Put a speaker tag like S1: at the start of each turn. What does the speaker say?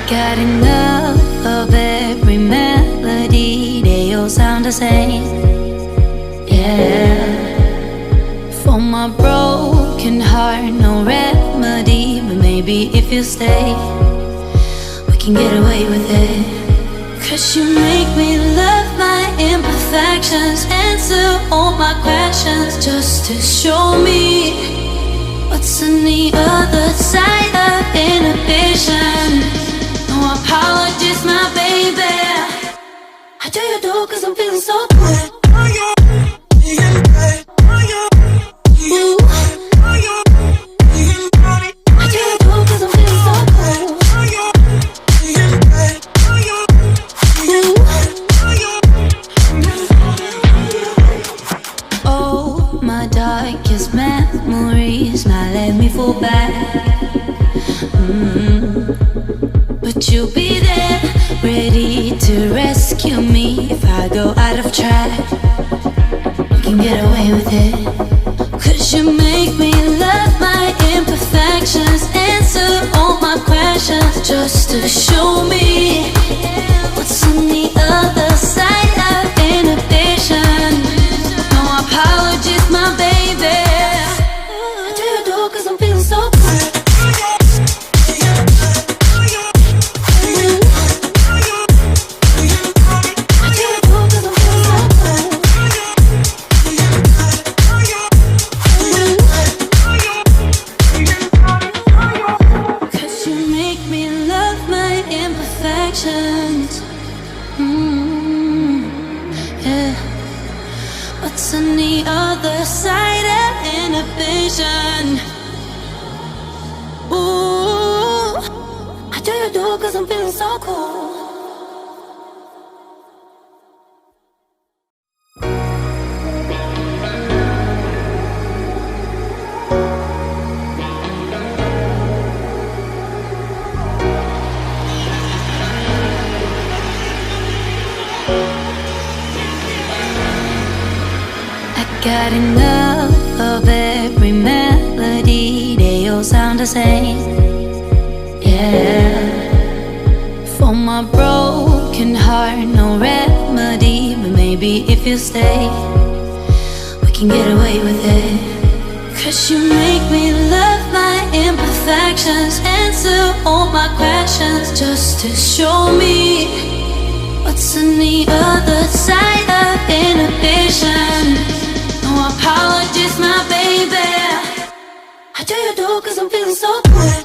S1: Got enough of every melody, they all sound the same. Yeah. For my broken heart, no remedy, but maybe if you stay, we can get away with it. 'Cause you make me love my imperfections, answer all my questions, just to show me what's on the other side of inhibition. No apologies, my baby. How do you do? 'Cause I'm feeling so good. Darkest memories now let me fall back. But you'll be there, ready to rescue me if I go out of track. We can get away with it. 'Cause you make me love my imperfections, answer all my questions, just to show me what's on the other side of inhibition. No apologies, my baby. How do you do? 'Cause I'm feeling so good. Yeah. What's on the other side of inhibition? Ooh, how do you do? 'Cause I'm feeling so cool. Got enough of every melody, they all sound the same. Yeah. For my broken heart, no remedy, but maybe if you stay, we can get away with it. 'Cause you make me love my imperfections, answer all my questions, just to show me what's on the other side of inhibition. No apologies, my baby. How do you do? 'Cause I'm feeling so good.